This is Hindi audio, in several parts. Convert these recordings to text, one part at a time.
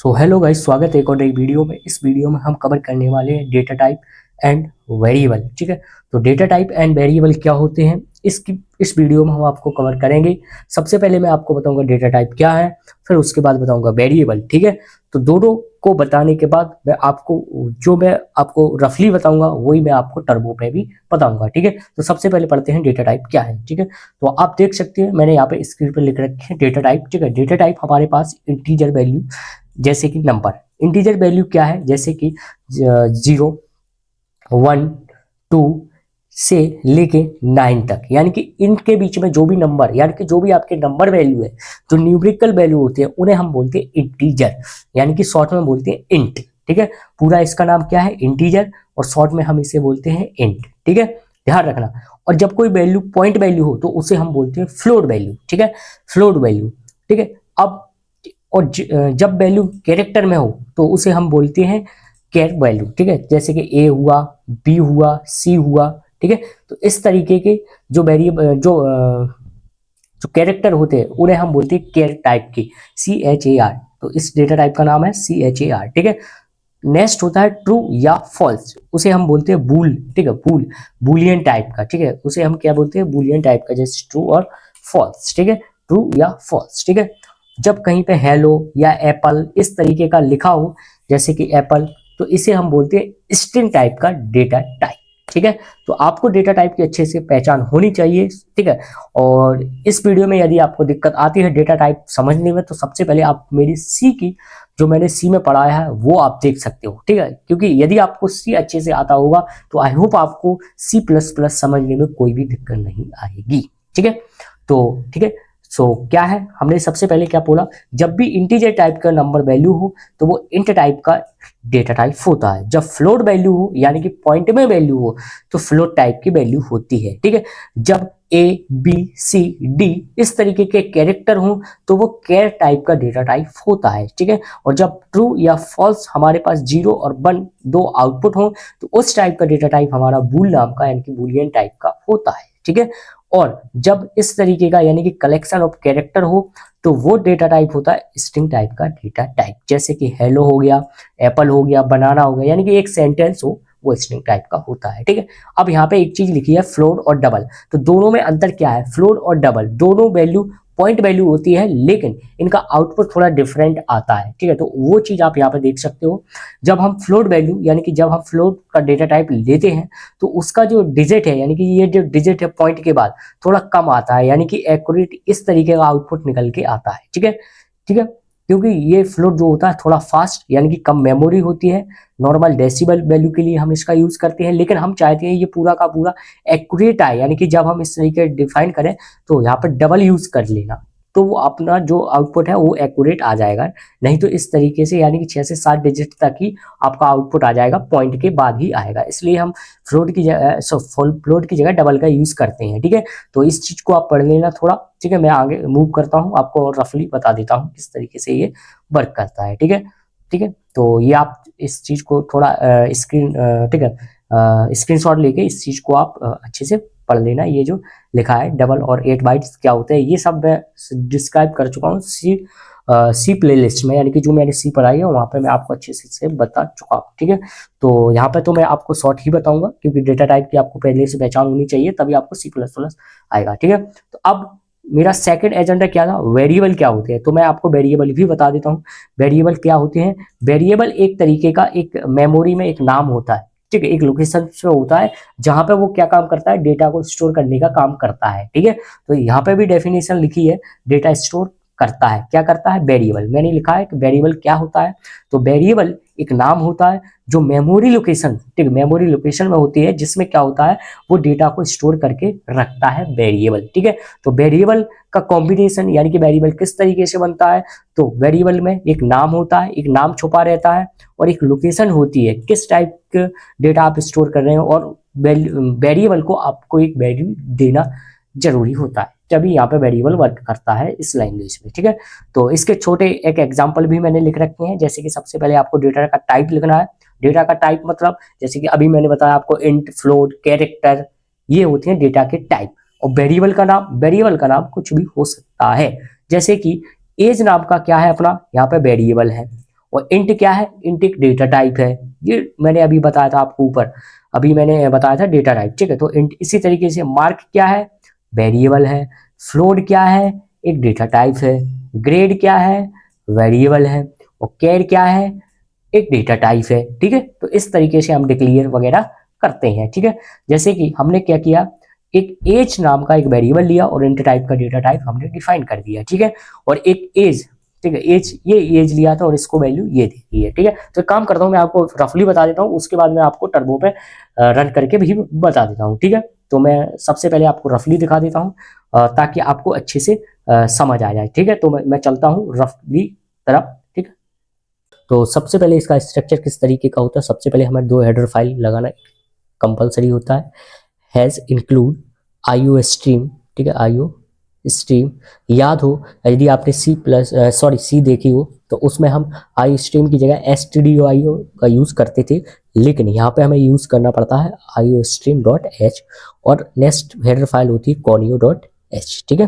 सो हेलो गाइस, स्वागत है एक और नई वीडियो में। इस वीडियो में हम कवर करने वाले हैं डेटा टाइप एंड वेरिएबल। ठीक है, तो डेटा टाइप एंड वेरिएबल क्या होते हैं इस वीडियो में हम आपको कवर करेंगे। सबसे पहले मैं आपको बताऊंगा डेटा टाइप क्या है, फिर उसके बाद बताऊंगा वेरिएबल। ठीक है, तो दोनों को बताने के बाद मैं आपको रफली बताऊंगा वही मैं आपको टर्बो पे भी बताऊंगा। ठीक है, तो सबसे पहले पढ़ते हैं डेटा टाइप क्या है। ठीक है, तो आप देख सकते हैं मैंने यहाँ पे स्क्रीन पर लिख रखे हैं डेटा टाइप। ठीक है, डेटा टाइप हमारे पास इंटीजर वैल्यू जैसे कि नंबर, इंटीजर वैल्यू क्या है जैसे कि 0, 1, 2 से लेके 9 तक, यानी कि इनके बीच में जो भी नंबर, यानी कि जो भी आपके नंबर वैल्यू है, जो न्यूमेरिकल वैल्यू होते हैं उन्हें हम बोलते हैं इंटीजर, यानी कि शॉर्ट में बोलते हैं इंट। ठीक है, पूरा इसका नाम क्या है, इंटीजर, और शॉर्ट में हम इसे बोलते हैं इंट। ठीक है, ध्यान रखना। और जब कोई वैल्यू पॉइंट वैल्यू हो तो उसे हम बोलते हैं फ्लोट वैल्यू। ठीक है, फ्लोट वैल्यू। ठीक है, अब और जब वैल्यू कैरेक्टर में हो तो उसे हम बोलते हैं कैर वैल्यू। ठीक है, जैसे कि ए हुआ, बी हुआ, सी हुआ। ठीक है, तो इस तरीके के जो वेरिएबल जो कैरेक्टर होते हैं उन्हें हम बोलते हैं कैर टाइप की, CHAR। तो इस डेटा टाइप का नाम है CHAR। ठीक है, नेक्स्ट होता है ट्रू या फॉल्स, उसे हम बोलते हैं बूल। ठीक है, बुलियन टाइप का। ठीक है, उसे हम क्या बोलते हैं, बुलियन टाइप का, जैसे ट्रू और फॉल्स। ठीक है, ट्रू या फॉल्स। ठीक है, जब कहीं पे हेलो या एप्पल इस तरीके का लिखा हो, जैसे कि एप्पल, तो इसे हम बोलते हैं स्ट्रिंग टाइप का डेटा टाइप। ठीक है, तो आपको डेटा टाइप की अच्छे से पहचान होनी चाहिए। ठीक है, और इस वीडियो में यदि आपको दिक्कत आती है डेटा टाइप समझने में, तो सबसे पहले आप मेरी सी की, जो मैंने सी में पढ़ाया है वो आप देख सकते हो। ठीक है, क्योंकि यदि आपको सी अच्छे से आता होगा तो आई होप आपको C++ समझने में कोई भी दिक्कत नहीं आएगी। ठीक है, तो ठीक है, क्या है, हमने सबसे पहले क्या बोला, जब भी इंटीजर टाइप का नंबर वैल्यू हो तो वो इंट टाइप का डेटा टाइप होता है। जब फ्लोट वैल्यू हो, यानी कि पॉइंट में वैल्यू हो, तो फ्लोट टाइप की वैल्यू होती है। ठीक है, जब A, B, C, D इस तरीके के कैरेक्टर हो तो वो कैर टाइप का डेटा टाइप होता है। ठीक है, और जब ट्रू या फॉल्स हमारे पास 0 और 1 दो आउटपुट हो तो उस टाइप का डेटा टाइप हमारा बूल नाम का, यानी कि बुलियन टाइप का होता है। ठीक है, और जब इस तरीके का, यानी कि कलेक्शन ऑफ कैरेक्टर हो, तो वो डेटा टाइप होता है स्ट्रिंग टाइप का डेटा टाइप, जैसे कि हेलो हो गया, एप्पल हो गया, बनाना हो गया, यानी कि एक सेंटेंस हो, वो स्ट्रिंग टाइप का होता है। ठीक है, अब यहाँ पे एक चीज लिखी है फ्लोट और डबल, तो दोनों में अंतर क्या है, फ्लोट और डबल दोनों वैल्यू पॉइंट वैल्यू होती है, लेकिन इनका आउटपुट थोड़ा डिफरेंट आता है। ठीक है, तो वो चीज आप यहाँ पे देख सकते हो। जब हम फ्लोट वैल्यू, यानी कि जब हम फ्लोट का डेटा टाइप लेते हैं तो उसका जो डिजिट है, यानी कि ये जो डिजिट है पॉइंट के बाद थोड़ा कम आता है, यानी कि एक्यूरेट इस तरीके का आउटपुट निकल के आता है। ठीक है, ठीक है, क्योंकि ये फ्लोट जो होता है थोड़ा फास्ट, यानी कि कम मेमोरी होती है। नॉर्मल डेसिबल वैल्यू के लिए हम इसका यूज करते हैं, लेकिन हम चाहते हैं ये पूरा का पूरा एक्यूरेट आए, यानी कि जब हम इस तरीके डिफाइन करें तो यहाँ पर डबल यूज कर लेना, तो वो अपना जो आउटपुट है वो एक्यूरेट आ जाएगा। नहीं तो इस तरीके से, यानी कि 6 से 7 डिजिट तक ही आपका आउटपुट आ जाएगा, पॉइंट के बाद ही आएगा। इसलिए हम फ्लोट की जगह डबल का यूज करते हैं। ठीक है, तो इस चीज को आप पढ़ लेना थोड़ा। ठीक है, मैं आगे मूव करता हूँ, आपको रफली बता देता हूँ किस तरीके से ये वर्क करता है। ठीक है, ठीक है, तो ये आप इस चीज को थोड़ा ठीक है, स्क्रीनशॉट लेके इस चीज को आप अच्छे से पढ़ लेना। ये जो लिखा है डबल और 8 बाइट्स क्या होते हैं, ये सब मैं डिस्क्राइब कर चुका हूँ सी प्लेलिस्ट में, यानी कि जो मैंने सी पढ़ाई है वहाँ पे मैं आपको अच्छे से बता चुका हूँ। ठीक है, तो यहाँ पे तो मैं आपको शॉर्ट ही बताऊंगा, क्योंकि डेटा टाइप की आपको पहले से पहचान होनी चाहिए, तभी आपको C++ आएगा। ठीक है, तो अब मेरा सेकंड एजेंडा क्या था, वेरिएबल क्या होते हैं, तो मैं आपको वेरिएबल भी बता देता हूँ। वेरिएबल क्या होते हैं, वेरिएबल एक तरीके का एक मेमोरी में एक नाम होता है। ठीक है, एक लोकेशन पे होता है जहां पे वो क्या काम करता है, डेटा को स्टोर करने का काम करता है। ठीक है, तो यहाँ पे भी डेफिनेशन लिखी है, डेटा स्टोर करता है, क्या करता है, वेरिएबल। मैंने लिखा है कि वेरिएबल क्या होता है, तो वेरिएबल एक नाम होता है जो मेमोरी लोकेशन, ठीक है, मेमोरी लोकेशन में होती है, जिसमें क्या होता है, वो डेटा को स्टोर करके रखता है वेरिएबल। ठीक है, तो वेरिएबल का कॉम्बिनेशन, यानी कि वेरिएबल किस तरीके से बनता है, तो वेरिएबल में एक नाम होता है, एक नाम छुपा रहता है, और एक लोकेशन होती है, किस टाइप का डेटा आप स्टोर कर रहे हो, और वेरिएबल को आपको एक वैल्यू देना जरूरी होता है, तभी यहाँ पे वेरिएबल वर्क करता है इस लैंग्वेज में। ठीक है, तो इसके छोटे एक एग्जांपल भी मैंने लिख रखे हैं, जैसे कि सबसे पहले आपको डेटा का टाइप लिखना है। डेटा का टाइप मतलब, जैसे कि अभी मैंने बताया आपको, इंट, फ्लोट, कैरेक्टर, ये होते हैं डेटा के टाइप। और वेरिएबल का नाम कुछ भी हो सकता है, जैसे कि एज नाम का क्या है अपना, यहाँ पे वेरिएबल है, और इंट क्या है, इंट एक डेटा टाइप है, ये मैंने अभी बताया था आपको ऊपर, अभी मैंने बताया था डेटा टाइप, ठीक है। तो इंट इसी तरीके से मार्क क्या है, वेरिएबल है, फ्लोट क्या है, एक डेटा टाइप है, ग्रेड क्या है, वेरिएबल है, और कैर क्या है, एक डेटा टाइप है, ठीक है। तो इस तरीके से हम डिक्लेयर वगैरह करते हैं, ठीक है। जैसे कि हमने क्या किया, एक एज नाम का एक वेरिएबल लिया और इंट टाइप का डेटा टाइप हमने डिफाइन कर दिया, ठीक है। और एक एज, ठीक है, एज, ये एज लिया था और इसको वैल्यू ये दे दी है, ठीक है। तो काम करता हूँ, मैं आपको रफली बता देता हूँ, उसके बाद मैं आपको टर्बो पे रन करके भी बता देता हूँ, ठीक है। तो मैं सबसे पहले आपको रफली दिखा देता हूँ ताकि आपको अच्छे से समझ आ जाए, ठीक है। तो मैं चलता हूँ रफली तरफ, ठीक है। तो सबसे पहले इसका स्ट्रक्चर किस तरीके का होता है, सबसे पहले हमें 2 हेडर फाइल लगाना कंपलसरी होता है। हैज इंक्लूड आईओ स्ट्रीम, ठीक है, आईओ स्ट्रीम। याद हो यदि आपने सी देखी हो तो उसमें हम आई स्ट्रीम की जगह stdio का यूज करते थे, लेकिन यहाँ पे हमें यूज करना पड़ता है आईओ स्ट्रीम डॉट एच, और नेक्स्ट हेडर फाइल होती है conio डॉट एच, ठीक है।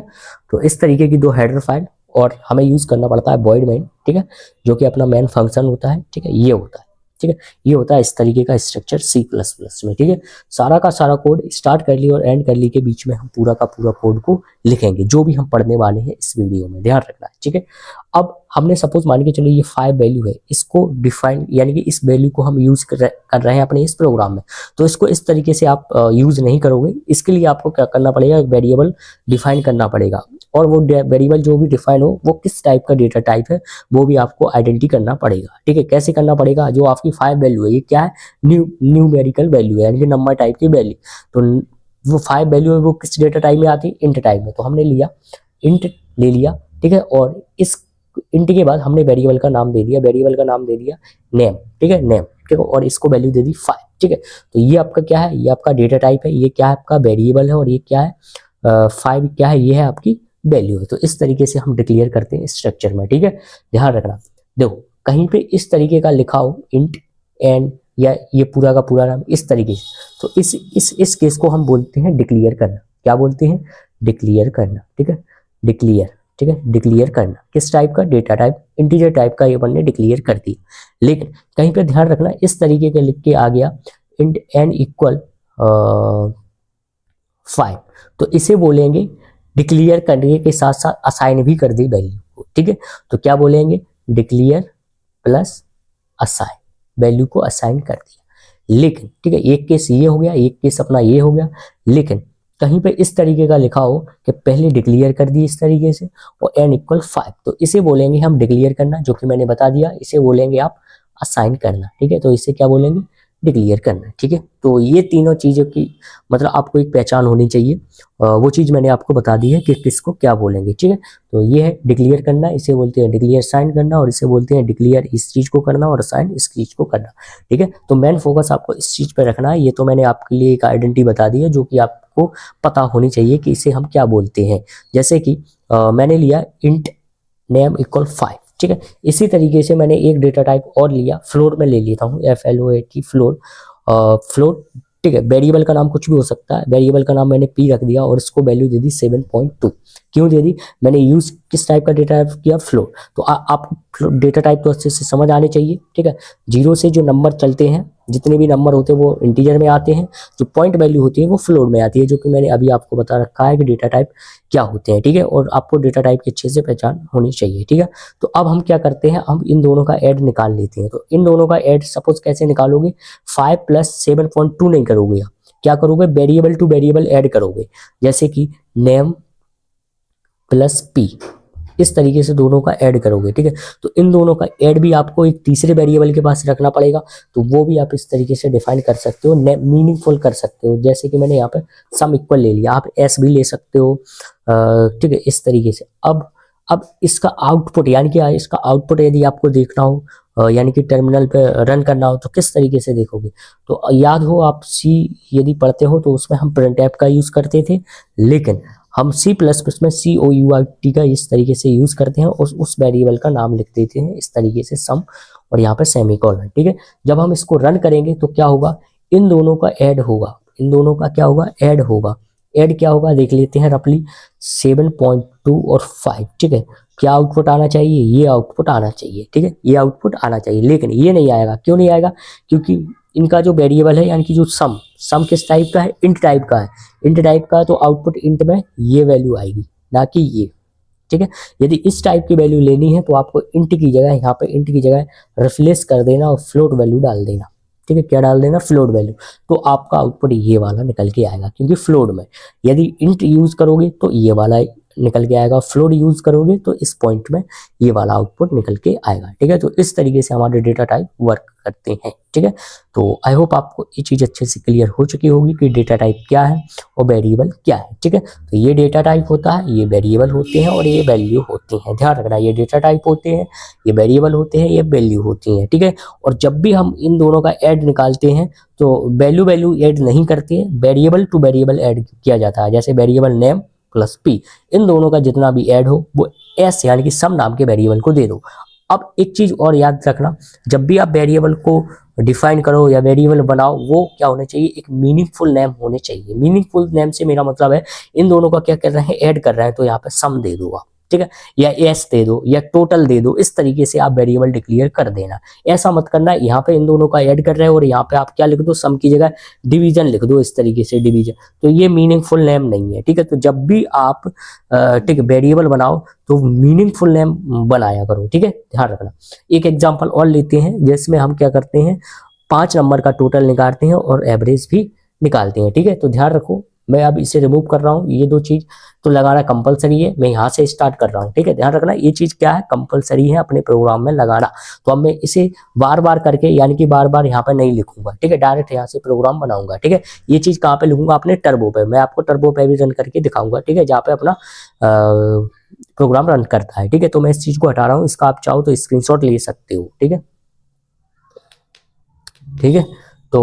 तो इस तरीके की 2 हेडर फाइल, और हमें यूज करना पड़ता है void main, ठीक है, जो कि अपना मेन फंक्शन होता है, ठीक है, ये होता है, ठीक है। ये होता है इस तरीके का स्ट्रक्चर C++ में, ठीक है। सारा का सारा कोड स्टार्ट कर ली और एंड कर ली के बीच में हम पूरा का पूरा कोड को लिखेंगे, जो भी हम पढ़ने वाले हैं इस वीडियो में, ध्यान रखना है, ठीक है। अब हमने सपोज मान के चलो ये 5 वैल्यू है, इसको डिफाइन यानी कि इस वैल्यू को हम यूज कर रहे हैं अपने इस प्रोग्राम में, तो इसको इस तरीके से आप यूज नहीं करोगे। इसके लिए आपको क्या करना पड़ेगा, एक वेरिएबल डिफाइन करना पड़ेगा, और वो वेरिएबल जो भी डिफाइन हो वो किस टाइप का डेटा टाइप है वो भी आपको आइडेंटिटी करना पड़ेगा, ठीक है। कैसे करना पड़ेगा, जो आपकी 5 वैल्यू है ये क्या है, न्यूमेरिकल वैल्यू है, यानी कि नंबर टाइप की वैल्यू। तो वो 5 वैल्यू है वो किस डेटा टाइप में आती है, इंट टाइप में। तो हमने लिया इंट ले लिया, ठीक है, और इस इंट के बाद हमने वेरिएबल का नाम दे दिया, वेरिएबल का नाम दे दिया नेम, ठीक है, नेम, ठीक है, और इसको वैल्यू दे दी 5, ठीक है। तो ये आपका क्या है, ये आपका डेटा टाइप है, ये क्या है आपका वेरिएबल है, और ये क्या है 5 क्या है, ये है आपकी वैल्यू है। तो इस तरीके से हम डिक्लेयर करते हैं स्ट्रक्चर में, ठीक है। ध्यान रखना, देखो कहीं पे इस तरीके का लिखा हो इंट एंड या ये पूरा का पूरा नाम इस तरीके से, तो इस केस को हम बोलते हैं डिक्लेयर करना। क्या बोलते हैं, डिक्लेयर करना, ठीक है, डिक्लेयर, ठीक है, डिक्लेयर करना। किस टाइप का, डेटा टाइप, इंटीजर टाइप का ये हमने डिक्लेयर कर दिया। लेकिन कहीं पे ध्यान रखना, इस तरीके का लिख के आ गया इंट एन इक्वल 5, तो इसे बोलेंगे डिक्लेयर करने के साथ साथ असाइन भी कर दी वैल्यू को, ठीक है। तो क्या बोलेंगे, डिक्लेयर प्लस असाइन, वैल्यू को असाइन कर दिया। लेकिन ठीक है, एक केस ये हो गया, एक केस अपना ये हो गया, लेकिन कहीं पे इस तरीके का लिखा हो कि पहले डिक्लेयर कर दी इस तरीके से और n इक्वल 5, तो इसे बोलेंगे हम डिक्लेयर करना, जो कि मैंने बता दिया, इसे बोलेंगे आप असाइन करना, ठीक है। तो इसे क्या बोलेंगे, डिक्लेयर करना, ठीक है। तो ये तीनों चीज़ों की मतलब आपको एक पहचान होनी चाहिए, वो चीज़ मैंने आपको बता दी है कि किसको क्या बोलेंगे, ठीक है। तो ये है डिक्लेयर करना, इसे बोलते हैं डिक्लेयर साइन करना, और इसे बोलते हैं डिक्लेयर इस चीज़ को करना और साइन इस चीज़ को करना, ठीक है। तो मेन फोकस आपको इस चीज़ पर रखना है। ये तो मैंने आपके लिए एक आइडेंटिटी बता दी है जो कि आपको पता होनी चाहिए कि इसे हम क्या बोलते हैं। जैसे कि मैंने लिया इंट नेम इक्वल 5, ठीक है। इसी तरीके से मैंने एक डेटा टाइप और लिया, फ्लोट में ले लेता हूँ, FLOAT फ्लोट, फ्लोट, ठीक है। वेरिएबल का नाम कुछ भी हो सकता है, वेरिएबल का नाम मैंने p रख दिया और इसको वैल्यू दे दी 7.2। क्यों दे दी, मैंने यूज किस टाइप का डेटा टाइप किया, फ्लोट। तो आप डेटा टाइप तो अच्छे से समझ आने चाहिए, ठीक है। 0 से जो नंबर चलते हैं, जितने भी नंबर होते हैं वो इंटीजर में आते हैं, जो पॉइंट वैल्यू होती है वो फ्लोट में आती है, जो कि मैंने अभी आपको बता रखा है कि डेटा टाइप क्या होते हैं, ठीक है। और आपको डेटा टाइप की अच्छे से पहचान होनी चाहिए, ठीक है। तो अब हम क्या करते हैं, हम इन दोनों का ऐड निकाल लेते हैं। तो इन दोनों का ऐड सपोज कैसे निकालोगे, 5 प्लस 7.2 नहीं करोगे आप, क्या करोगे, वेरिएबल टू वेरिएबल ऐड करोगे, जैसे कि नेम प्लस p, इस तरीके से दोनों का ऐड करोगे, ठीक है। तो इन दोनों का ऐड भी आपको एक तीसरे वेरिएबल के पास रखना पड़ेगा, तो वो भी आप इस तरीके से डिफाइन कर सकते हो, मीनिंगफुल कर सकते हो। जैसे कि मैंने यहाँ पे सम इक्वल ले लिया, आप s भी ले सकते हो, ठीक है, इस तरीके से। अब इसका आउटपुट, यानी कि इसका आउटपुट यदि आपको देखना हो, यानी कि टर्मिनल पे रन करना हो, तो किस तरीके से देखोगे। तो याद हो आप सी यदि पढ़ते हो तो उसमें हम printf का यूज करते थे, लेकिन हम C++ में COUT का इस तरीके से यूज करते हैं और उस वेरिएबल का नाम लिख देते हैं इस तरीके से सम, और यहाँ पे सेमीकोलन, ठीक है। जब हम इसको रन करेंगे तो क्या होगा, इन दोनों का ऐड होगा, इन दोनों का क्या होगा, ऐड होगा, ऐड क्या होगा देख लेते हैं रफली 7.2 और 5, ठीक है। क्या आउटपुट आना चाहिए, ये आउटपुट आना चाहिए, ठीक है, ये आउटपुट आना चाहिए, लेकिन ये नहीं आएगा। क्यों नहीं आएगा, क्योंकि इनका जो वेरिएबल है यानी कि जो सम किस टाइप का है, इंट टाइप का है, इंट टाइप का है, तो आउटपुट इंट में ये वैल्यू आएगी, ना कि ये, ठीक है। यदि इस टाइप की वैल्यू लेनी है तो आपको इंट की जगह, यहाँ पे इंट की जगह रिप्लेस कर देना और फ्लोट वैल्यू डाल देना, ठीक है। क्या डाल देना, फ्लोट वैल्यू, तो आपका आउटपुट ये वाला निकल के आएगा, क्योंकि फ्लोट में यदि इंट यूज करोगे तो ये वाला निकल के आएगा, फ्लोट यूज करोगे तो इस पॉइंट में ये वाला आउटपुट निकल के आएगा, ठीक है। तो इस तरीके से हमारे डेटा टाइप वर्क करते हैं, ठीक है। तो आई होप आपको ये चीज अच्छे से क्लियर हो चुकी होगी कि डेटा टाइप क्या है और वेरिएबल क्या है, ठीक है। तो ये डेटा टाइप होता है, ये वेरिएबल होते हैं और ये वैल्यू होती हैं। ध्यान रखना, ये डेटा टाइप होते हैं, ये वेरिएबल होते हैं, ये वैल्यू होती हैं, ठीक है। और जब भी हम इन दोनों का ऐड निकालते हैं तो वैल्यू ऐड नहीं करते हैं, वेरिएबल टू वेरिएबल ऐड किया जाता है। जैसे वेरिएबल नेम प्लस पी, इन दोनों का जितना भी ऐड हो वो एस यानी कि सम नाम के वेरिएबल को दे दो। अब एक चीज और याद रखना, जब भी आप वेरिएबल को डिफाइन करो या वेरिएबल बनाओ, वो क्या होने चाहिए, एक मीनिंगफुल नेम होने चाहिए। मीनिंगफुल नेम से मेरा मतलब है इन दोनों का क्या कर रहे हैं, ऐड कर रहे हैं, तो यहाँ पे सम दे दो आप, ठीक है, या एस दे दो या टोटल दे दो। इस तरीके से आप वेरिएबल डिक्लेयर कर देना। ऐसा मत करना यहाँ पे इन दोनों का ऐड कर रहे हो और यहाँ पे आप क्या लिख दो, सम की जगह डिवीजन लिख दो, इस तरीके से डिवीजन, तो ये मीनिंगफुल नेम नहीं है, ठीक है। तो जब भी आप ठीक वेरिएबल बनाओ तो मीनिंगफुल नेम बनाया करो, ठीक है, ध्यान रखना। एक एग्जांपल और लेते हैं, जिसमें हम क्या करते हैं, 5 नंबर का टोटल निकालते हैं और एवरेज भी निकालते हैं, ठीक है। तो ध्यान रखो, मैं अब इसे रिमूव कर रहा हूँ, ये दो चीज तो लगाना कंपलसरी है, मैं यहाँ से स्टार्ट कर रहा हूँ, ठीक है। ध्यान रखना, ये चीज क्या है, कंपलसरी है अपने प्रोग्राम में लगाना। तो अब मैं इसे बार बार करके यानी कि बार बार यहाँ पे नहीं लिखूंगा, ठीक है, डायरेक्ट यहाँ से प्रोग्राम बनाऊंगा, ठीक है। ये चीज कहाँ पे लिखूंगा, अपने टर्बो पे, मैं आपको टर्बो पे भी रन करके दिखाऊंगा, ठीक है, जहाँ पे अपना प्रोग्राम रन करता है, ठीक है। तो मैं इस चीज को हटा रहा हूँ, इसका आप चाहो तो स्क्रीनशॉट ले सकते हो, ठीक है, ठीक है। तो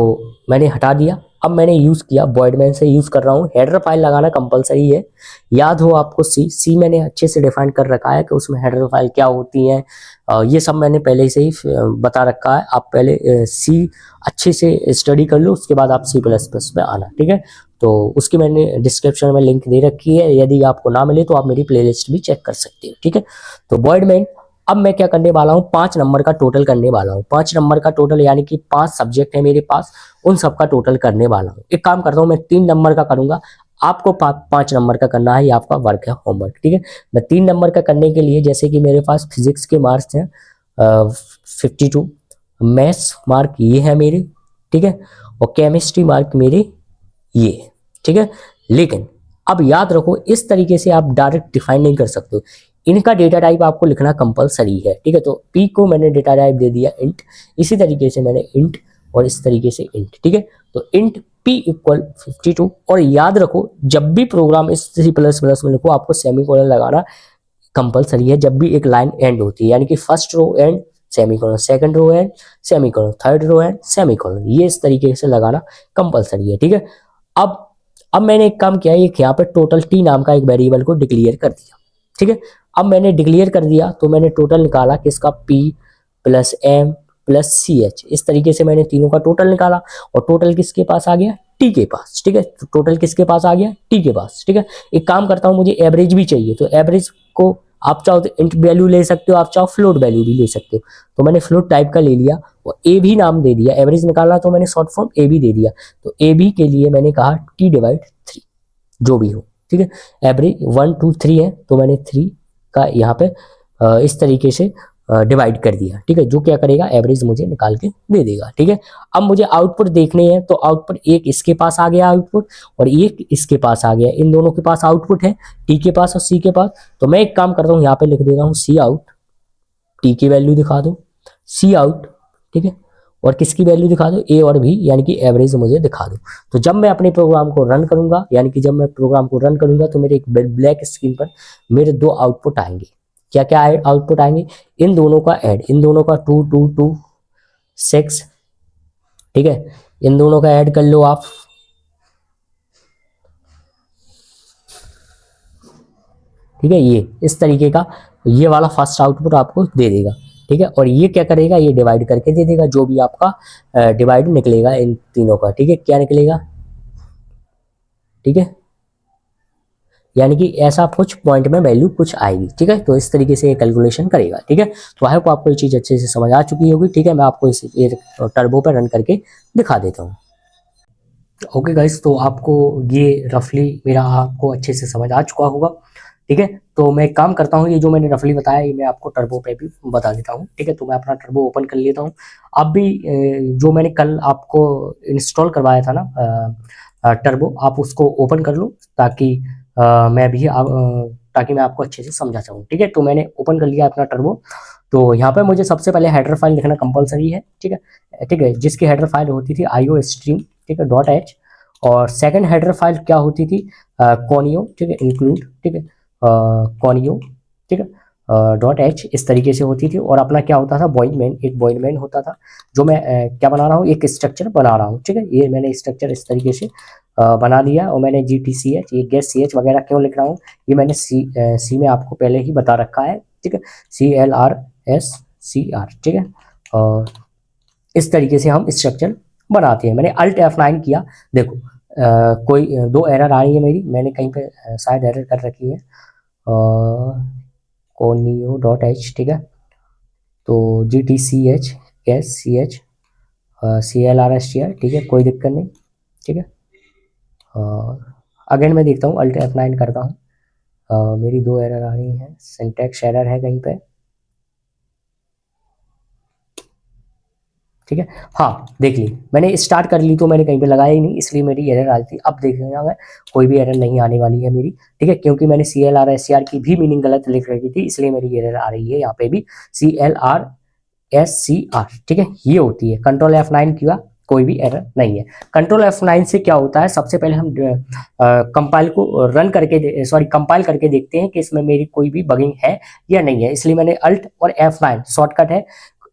मैंने हटा दिया। अब मैंने यूज किया, वॉइडमैन से यूज कर रहा हूँ। हेडर फाइल लगाना कंपलसरी है, याद हो आपको, सी मैंने अच्छे से डिफाइन कर रखा है कि उसमें हेडर फाइल क्या होती है, ये सब मैंने पहले से ही बता रखा है। आप पहले सी अच्छे से स्टडी कर लो, उसके बाद आप C++ पे आना, ठीक है। तो उसकी मैंने डिस्क्रिप्शन में लिंक दे रखी है, यदि आपको ना मिले तो आप मेरी प्लेलिस्ट भी चेक कर सकते हो, ठीक है। तो वॉइडमैन, अब मैं क्या करने वाला हूँ, 5 नंबर का टोटल करने वाला हूँ। 5 नंबर का टोटल यानी कि 5 सब्जेक्ट है मेरे पास, उन सब का टोटल करने वाला हूँ। एक काम करता हूँ, मैं 3 नंबर का करूंगा, आपको 5 नंबर का करना है, ये आपका वर्क है, होमवर्क, ठीक है। मैं 3 नंबर का करने के लिए, जैसे कि मेरे पास फिजिक्स के मार्क्स हैं 52, मैथ्स मार्क ये है मेरे, ठीक है, और केमिस्ट्री मार्क मेरे ये, ठीक है। लेकिन अब याद रखो, इस तरीके से आप डायरेक्ट डिफाइन नहीं कर सकते हो, इनका डेटा टाइप आपको लिखना कंपलसरी है, ठीक है। तो पी को मैंने डेटा टाइप दे दिया इंट, इसी तरीके से मैंने इंट और इस तरीके से इंट, ठीक है। तो इंट p इक्वल 52, और याद रखो जब भी प्रोग्राम इस C++ में लिखो, आपको सेमीकोलन लगाना कंपलसरी है जब भी एक लाइन एंड होती है, यानी कि first row and semicolon, second row and semicolon, third row and semicolon, ये इस तरीके से लगाना कंपलसरी है, ठीक है। अब मैंने एक काम किया, एक यहाँ पे टोटल t नाम का एक वेरिएबल को डिक्लेयर कर दिया, ठीक है। अब मैंने डिक्लेयर कर दिया तो मैंने टोटल निकाला किसका, p plus m plus ch, इस तरीके से मैंने तीनों का टोटल निकाला, और टोटल किसके पास आ गया, t के पास, ठीक है। तो टोटल किसके पास आ गया, t के पास, ठीक है। एक काम करता हूँ, मुझे एवरेज भी चाहिए, तो एवरेज को आप चाहो तो इंट वैल्यू ले सकते हो, आप चाहो फ्लोट वैल्यू भी ले सकते हो। तो मैंने फ्लोट टाइप का ले लिया और ए भी नाम दे दिया, एवरेज निकालना तो मैंने शॉर्ट फॉर्म ए भी दे दिया। तो ए बी के लिए मैंने कहा t/3 जो भी हो, ठीक है। एवरेज 1 2 3 है, तो मैंने 3 का यहाँ पे इस तरीके से डिवाइड कर दिया, ठीक है, जो क्या करेगा, एवरेज मुझे निकाल के दे देगा, ठीक है। अब मुझे आउटपुट देखने हैं, तो आउटपुट एक इसके पास आ गया आउटपुट, और एक इसके पास आ गया, इन दोनों के पास आउटपुट है, टी के पास और सी के पास। तो मैं एक काम करता हूँ, यहाँ पे लिख दे रहा हूँ सी आउट, टी की वैल्यू दिखा दो, सी आउट, ठीक है, और किसकी वैल्यू दिखा दो, ए और बी, यानी कि एवरेज मुझे दिखा दो। तो जब मैं अपने प्रोग्राम को रन करूंगा, यानी कि जब मैं प्रोग्राम को रन करूंगा, तो मेरे एक ब्लैक स्क्रीन पर मेरे 2 आउटपुट आएंगे। क्या क्या आउटपुट आएंगे, इन दोनों का ऐड, इन दोनों का 2 2 2 6, ठीक है, इन दोनों का ऐड कर लो आप, ठीक है, ये इस तरीके का, ये वाला फर्स्ट आउटपुट आपको दे देगा, ठीक है। और ये क्या करेगा, ये डिवाइड करके दे देगा, जो भी आपका डिवाइड निकलेगा इन तीनों का, ठीक है, क्या निकलेगा, ठीक है, यानी कि ऐसा कुछ पॉइंट में वैल्यू कुछ आएगी, ठीक है। तो इस तरीके से ये कैलकुलेशन करेगा, ठीक है। तो आई होप आपको ये चीज़ अच्छे से समझ आ चुकी होगी, ठीक है। मैं आपको इस टर्बो पे रन करके दिखा देता हूँ। ओके गाइस, तो आपको ये रफली मेरा आपको अच्छे से समझ आ चुका होगा, ठीक है। तो मैं एक काम करता हूँ, ये जो मैंने रफली बताया ये मैं आपको टर्बो पे भी बता देता हूँ, ठीक है। तो मैं अपना टर्बो ओपन कर लेता हूँ। अब भी जो मैंने कल आपको इंस्टॉल करवाया था ना टर्बो, आप उसको ओपन कर लो ताकि मैं भी ताकि मैं आपको अच्छे से समझा सकूँ, ठीक है। तो मैंने ओपन कर लिया अपना टर्बो। तो यहाँ पे मुझे सबसे पहले हेडर फाइल लिखना कंपलसरी है, ठीक है, ठीक है, जिसकी हेडर फाइल होती थी IO स्ट्रीम, ठीक है, .h। और सेकंड हेडर फाइल क्या होती थी, कॉनियो, ठीक है, इंक्लूड, ठीक है, कॉनियो, ठीक है, .h इस तरीके से होती थी। और अपना क्या होता था, बॉइंडमैन, एक बॉइंडमैन होता था जो मैं क्या बना रहा हूँ, एक स्ट्रक्चर बना रहा हूँ, ठीक है। ये मैंने स्ट्रक्चर इस तरीके से बना लिया। और मैंने GTCH, ये गेट CH वगैरह क्यों लिख रहा हूँ, ये मैंने सी में आपको पहले ही बता रखा है, ठीक है, CLRSCR, ठीक है। और इस तरीके से हम स्ट्रक्चर बनाते हैं। मैंने Alt F9 किया, देखो कोई दो एरर आ रही है मेरी, मैंने कहीं पे शायद एरर कर रखी है, conio.h, ठीक है। तो GTCH गैस CH CLRSTR, ठीक है, कोई दिक्कत नहीं, ठीक है। अगेन मैं देखता हूँ, Alt F9 करता हूँ, मेरी दो एरर आ रही हैं, सिंटैक्स एरर है कहीं पे, ठीक है। हाँ देख ली, मैंने स्टार्ट कर ली तो मैंने कहीं पे लगाया ही नहीं, इसलिए मेरी एरर आ रही थी। अब देख लेना, मैं कोई भी एरर नहीं आने वाली है मेरी, ठीक है, क्योंकि मैंने CLRSCR की भी मीनिंग गलत लिख रखी थी, इसलिए मेरी एरर आ रही है यहाँ पे भी CLRSCR, ठीक है। ये होती है कंट्रोल F9 किया, कोई भी एरर नहीं है। कंट्रोल F9 से क्या होता है, सबसे पहले हम कंपाइल को रन करके सॉरी कंपाइल करके देखते हैं कि इसमें मेरी कोई भी बगिंग है या नहीं है, इसलिए मैंने Alt और F9 शॉर्टकट है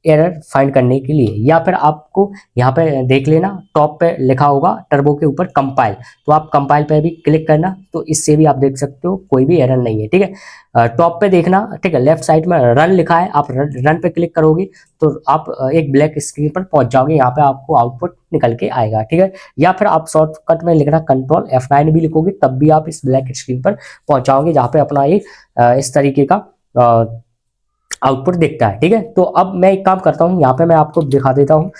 एरर फाइंड करने के लिए। या फिर आपको यहाँ पे देख लेना, टॉप पे लिखा होगा टर्बो के ऊपर कंपाइल, तो आप कंपाइल पे भी क्लिक करना, तो इससे भी आप देख सकते हो कोई भी एरर नहीं है, ठीक है। टॉप पे देखना, ठीक है, लेफ्ट साइड में रन लिखा है, आप रन पे क्लिक करोगे तो आप एक ब्लैक स्क्रीन पर पहुंच जाओगे, यहाँ पे आपको आउटपुट निकल के आएगा, ठीक है। या फिर आप शॉर्टकट में लिखना कंट्रोल F9 भी लिखोगे, तब भी आप इस ब्लैक स्क्रीन पर पहुंच जाओगे, जहाँ पे अपना एक इस तरीके का आउटपुट दिखता है, ठीक है। तो अब मैं एक काम करता हूँ, यहाँ पे मैं आपको दिखा देता हूँ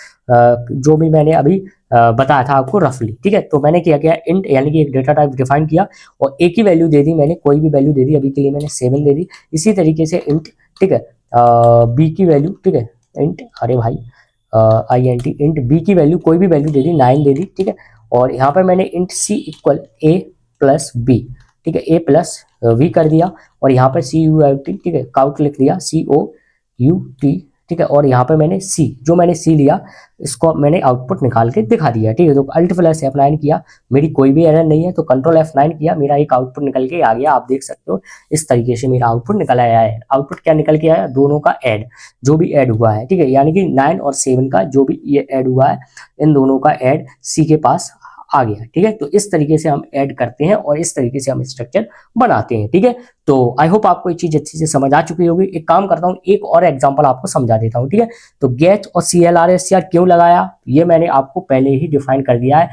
जो भी मैंने अभी बताया था आपको रफली, ठीक है। तो मैंने क्या किया, इंट यानी कि एक डेटा टाइप डिफाइन किया और एक ही वैल्यू दे दी मैंने, कोई भी वैल्यू दे दी, अभी के लिए मैंने 7 दे दी। इसी तरीके से इंट, ठीक है, बी की वैल्यू, ठीक है, इंट, अरे भाई INT, इंट बी की वैल्यू कोई भी वैल्यू दे दी, 9 दे दी, ठीक है। और यहाँ पे मैंने इंट C इक्वल A+B, ठीक है, A+V कर दिया। और यहाँ पे CUT, ठीक है, काउट लिख दिया, COUT, ठीक है। और यहाँ पे मैंने जो मैंने C लिया, इसको मैंने आउटपुट निकाल के दिखा दिया, ठीक है। तो Alt + F9 किया, मेरी कोई भी एरर नहीं है, तो कंट्रोल F9 किया, मेरा एक आउटपुट निकल के आ गया, आप देख सकते हो इस तरीके से मेरा आउटपुट निकल आया है। आउटपुट क्या निकल के आया, दोनों का ऐड, जो भी ऐड हुआ है, ठीक है, यानी कि 9 और 7 का जो भी ये ऐड हुआ है, इन दोनों का ऐड C के पास आ गया, ठीक है। तो इस तरीके से हम ऐड करते हैं और इस तरीके से हम स्ट्रक्चर बनाते हैं, ठीक है। तो आई होप आपको ये चीज अच्छी से समझ आ चुकी होगी। एक काम करता हूँ, एक और एग्जांपल आपको समझा देता हूँ, ठीक है। तो गेट और CLRSCR क्यों लगाया, ये मैंने आपको पहले ही डिफाइन कर दिया है,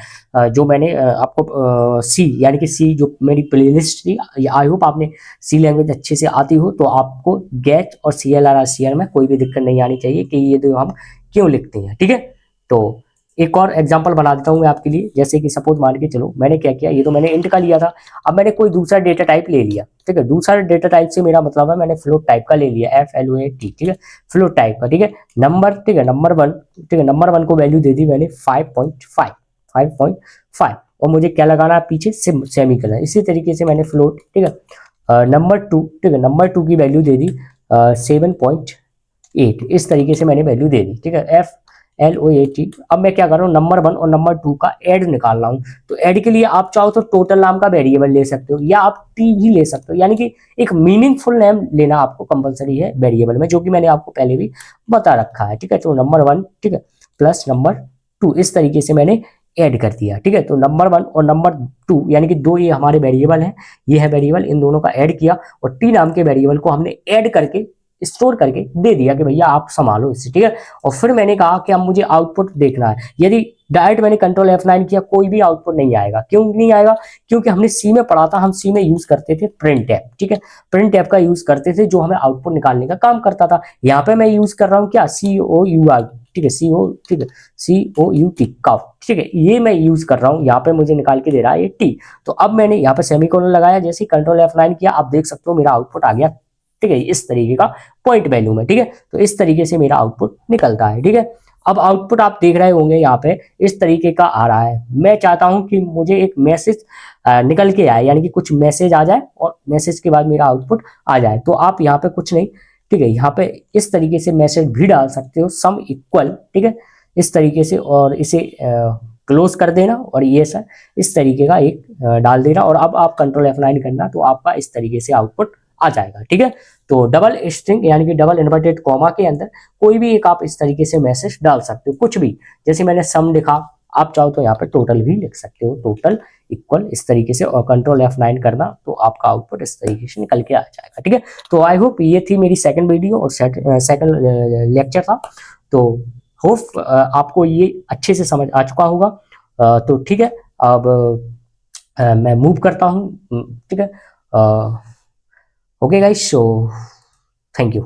जो मैंने आपको सी यानी कि सी जो मेरी प्लेलिस्ट थी, आई होप आपने सी लैंग्वेज अच्छे से आती हो, तो आपको गेट और CLRSCR में कोई भी दिक्कत नहीं आनी चाहिए कि ये दो हम क्यों लिखते हैं, ठीक है। तो एक और एग्जांपल बना देता हूं मैं आपके लिए, जैसे कि सपोज मान के चलो मैंने क्या किया, ये तो मैंने इंट का लिया था, अब मैंने कोई दूसरा डेटा टाइप ले लिया, ठीक है। दूसरा डेटा टाइप से मेरा मतलब है मैंने फ्लोट टाइप का ले लिया, FLOAT, ठीक है, फ्लोट टाइप का, ठीक है। नंबर, ठीक है, नंबर 1, ठीक है, नंबर 1 को वैल्यू दे दी मैंने 5.5 और मुझे क्या लगाना है पीछे, सेमीकोलन। इसी तरीके से मैंने फ्लोट, ठीक है, नंबर 2, ठीक है, नंबर 2 की वैल्यू दे दी 7.8, इस तरीके से मैंने वैल्यू दे दी, ठीक है, FLOAT। अब मैं क्या कर रहा हूँ, नंबर 1 और नंबर 2 का ऐड निकाल रहा हूँ। तो ऐड के लिए आप चाहो तो टोटल नाम का वेरिएबल ले सकते हो, या आप टी भी ले सकते हो, यानी कि एक मीनिंगफुल नेम लेना आपको कंपलसरी है वेरिएबल में, जो कि मैंने आपको पहले भी बता रखा है, ठीक है। तो नंबर 1, ठीक है, प्लस नंबर 2, इस तरीके से मैंने ऐड कर दिया, ठीक है। तो नंबर 1 और नंबर 2 यानी कि दो ये हमारे वेरिएबल हैं, ये है वेरिएबल, इन दोनों का ऐड किया और टी नाम के वेरिएबल को हमने ऐड करके स्टोर करके दे दिया कि भैया आप संभालो इससे, ठीक है। और फिर मैंने कहा कि अब मुझे आउटपुट देखना है, यदि डायरेक्ट मैंने कंट्रोल F9 किया, कोई भी आउटपुट नहीं आएगा। क्यों नहीं आएगा? क्योंकि हमने सी में पढ़ा था, हम सी में यूज करते थे प्रिंट टैब, ठीक है, प्रिंट टैब का यूज करते थे जो हमें आउटपुट निकालने का काम करता था। यहाँ पे मैं यूज कर रहा हूँ क्या, COUR, ठीक है, ठीक है, COUT काउट, ठीक है, ये मैं यूज कर रहा हूँ। यहाँ पे मुझे निकाल के दे रहा है ये टी। तो अब मैंने यहाँ पे सेमीकोलन लगाया, जैसे ही कंट्रोल F9 किया, आप देख सकते हो मेरा आउटपुट आ गया, ठीक है, इस तरीके का पॉइंट वैल्यू में, ठीक है। तो इस तरीके से मेरा आउटपुट निकलता है, ठीक है। अब आउटपुट आप देख रहे होंगे यहाँ पे इस तरीके का आ रहा है। मैं चाहता हूं कि मुझे एक मैसेज निकल के आए, यानी कि कुछ मैसेज आ जाए और मैसेज के बाद मेरा आउटपुट आ जाए। तो आप यहाँ पे कुछ नहीं, ठीक है, यहाँ पे इस तरीके से मैसेज भी डाल सकते हो, सम इक्वल, ठीक है, इस तरीके से, और इसे क्लोज कर देना और ये सर इस तरीके का एक डाल देना, और अब आप कंट्रोल F9 करना, तो आपका इस तरीके से आउटपुट आ जाएगा, ठीक है। तो डबल स्ट्रिंग यानी कि डबल इन्वर्टेड कॉमा के अंदर कोई भी एक आप इस तरीके से मैसेज डाल सकते हो, कुछ भी, जैसे मैंने सम लिखा, आप चाहो तो यहाँ पे टोटल भी लिख सकते हो, टोटल इक्वल इस तरीके से, और कंट्रोल F9 करना, तो आपका आउटपुट इस तरीके से निकल के आ जाएगा, ठीक है। तो आई होप ये थी मेरी सेकंड वीडियो और सेकंड लेक्चर था। तो होप आपको ये अच्छे से समझ आ चुका होगा। तो ठीक है, अब मैं मूव करता हूँ, ठीक है। Okay guys, so thank you.